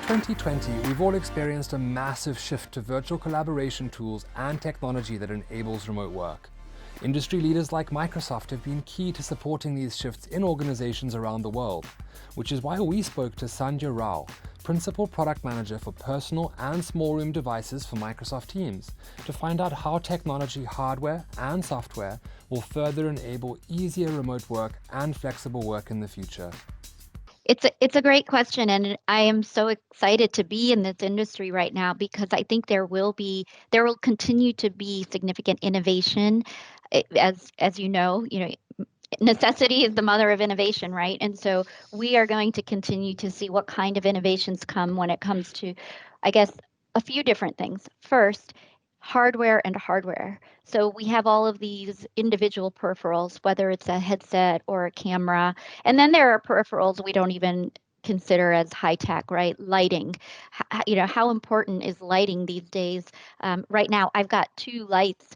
2020, we've all experienced a massive shift to virtual collaboration tools and technology that enables remote work. Industry leaders like Microsoft have been key to supporting these shifts in organizations around the world, which is why we spoke to Sandhya Rao, Principal Product Manager for Personal and Small Room Devices for Microsoft Teams, to find out how technology, hardware and software will further enable easier remote work and flexible work in the future. It's a great question, and I am so excited to be in this industry right now because I think there will continue to be significant innovation. As you know, necessity is the mother of innovation, right? And so we are going to continue to see what kind of innovations come when it comes to, I guess, a few different things. First, hardware and hardware. So we have all of these individual peripherals, whether it's a headset or a camera. And then there are peripherals we don't even consider as high tech, right? Lighting. How important is lighting these days? Right now, I've got two lights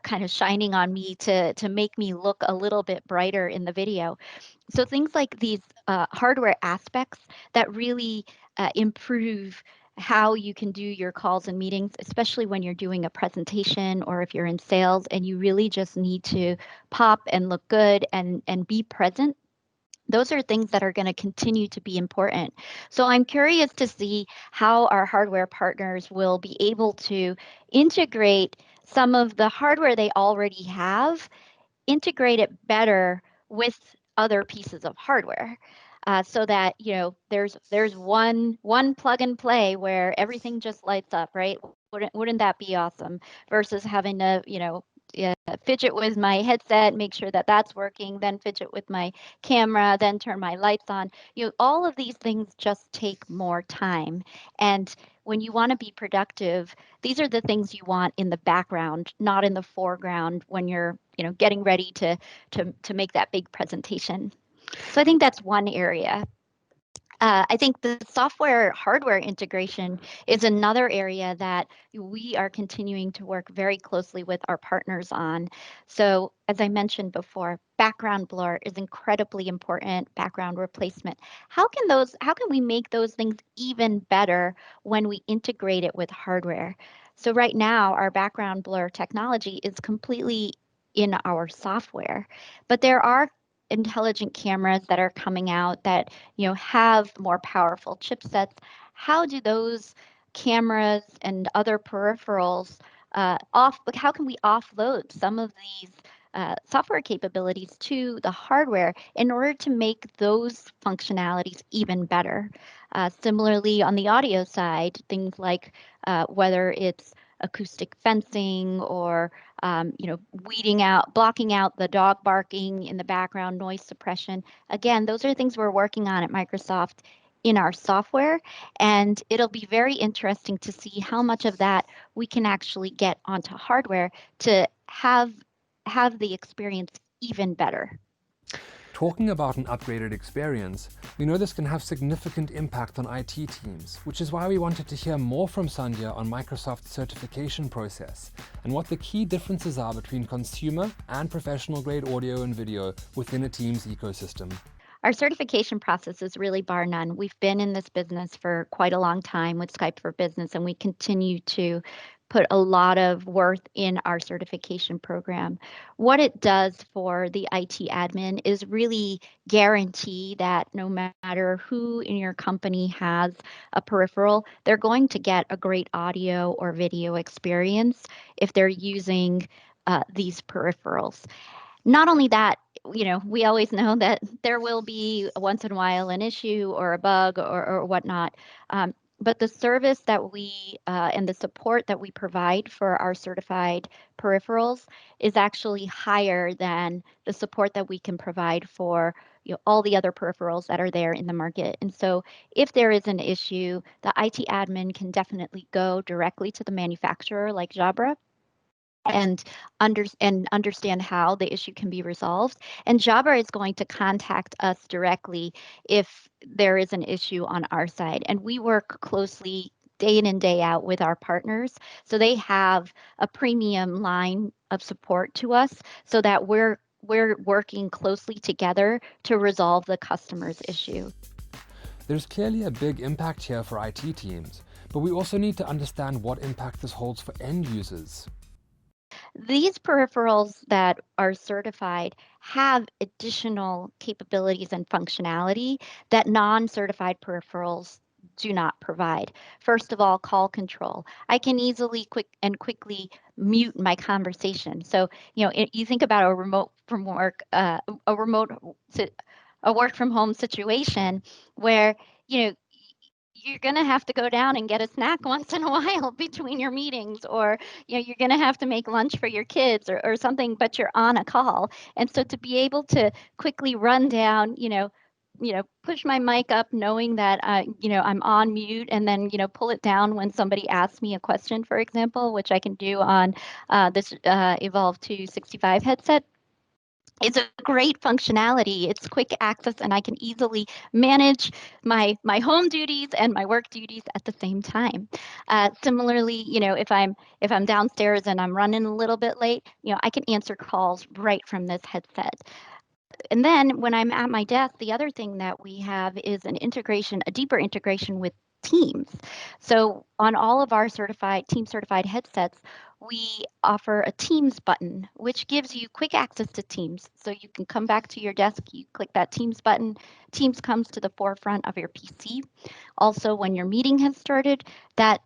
kind of shining on me to make me look a little bit brighter in the video. So things like these hardware aspects that really improve how you can do your calls and meetings, especially when you're doing a presentation or if you're in sales and you really just need to pop and look good and be present. Those are things that are going to continue to be important. So I'm curious to see how our hardware partners will be able to integrate some of the hardware they already have, integrate it better with other pieces of hardware. So that there's one plug and play where everything just lights up, right? Wouldn't that be awesome? Versus having to fidget with my headset, make sure that that's working, then fidget with my camera, then turn my lights on. All of these things just take more time. And when you want to be productive, these are the things you want in the background, not in the foreground when you're getting ready to make that big presentation. So I think that's one area. I think the software hardware integration is another area that we are continuing to work very closely with our partners on. So as I mentioned before, background blur is incredibly important, background replacement. How can we make those things even better when we integrate it with hardware? So right now, our background blur technology is completely in our software, but there are intelligent cameras that are coming out that have more powerful chipsets. How do those cameras and other peripherals how can we offload some of these software capabilities to the hardware in order to make those functionalities even better? Similarly, on the audio side, things like whether it's acoustic fencing or blocking out the dog barking in the background, noise suppression. Again, those are things we're working on at Microsoft in our software, and it'll be very interesting to see how much of that we can actually get onto hardware to have the experience even better. Talking about an upgraded experience, we know this can have significant impact on IT teams, which is why we wanted to hear more from Sandhya on Microsoft's certification process and what the key differences are between consumer and professional grade audio and video within a team's ecosystem. Our certification process is really bar none. We've been in this business for quite a long time with Skype for Business, and we continue to put a lot of worth in our certification program. What it does for the IT admin is really guarantee that no matter who in your company has a peripheral, they're going to get a great audio or video experience if they're using these peripherals. Not only that, we always know that there will be once in a while an issue or a bug or whatnot. But the service that we and the support that we provide for our certified peripherals is actually higher than the support that we can provide for all the other peripherals that are there in the market. And so if there is an issue, the IT admin can definitely go directly to the manufacturer like Jabra and understand how the issue can be resolved. And Jabra is going to contact us directly if there is an issue on our side. And we work closely day in and day out with our partners. So they have a premium line of support to us so that we're working closely together to resolve the customer's issue. There's clearly a big impact here for IT teams, but we also need to understand what impact this holds for end users. These peripherals that are certified have additional capabilities and functionality that non-certified peripherals do not provide. First of all, call control. I can easily quickly mute my conversation. So, you think about a remote from work, a work from home situation where, you're going to have to go down and get a snack once in a while between your meetings, or you're going to have to make lunch for your kids or something, but you're on a call. And so to be able to quickly run down, push my mic up knowing that I'm on mute, and then pull it down when somebody asks me a question, for example, which I can do on this Evolve 265 headset. It's a great functionality. It's quick access, and I can easily manage my home duties and my work duties at the same time. Similarly, if I'm downstairs and I'm running a little bit late, I can answer calls right from this headset. And then when I'm at my desk, the other thing that we have is a deeper integration with Teams. So on all of our team certified headsets, we offer a Teams button, which gives you quick access to Teams. So you can come back to your desk, you click that Teams button, Teams comes to the forefront of your PC. Also, when your meeting has started, that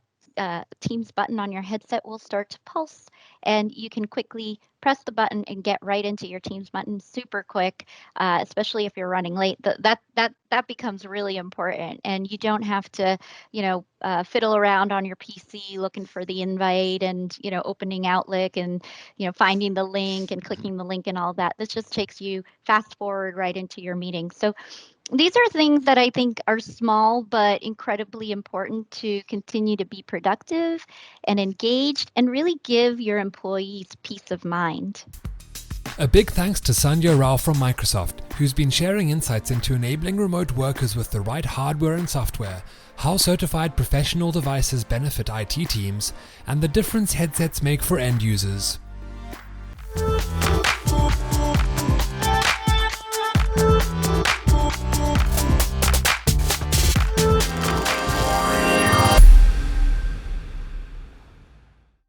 Teams button on your headset will start to pulse, and you can quickly press the button and get right into your Teams button super quick, especially if you're running late. That becomes really important, and you don't have to, fiddle around on your PC looking for the invite and, opening Outlook and, finding the link and clicking the link and all that. This just takes you fast forward right into your meeting. So these are things that I think are small but incredibly important to continue to be productive and engaged and really give your employees peace of mind. A big thanks to Sandhya Rao from Microsoft, who's been sharing insights into enabling remote workers with the right hardware and software, how certified professional devices benefit IT teams, and the difference headsets make for end users.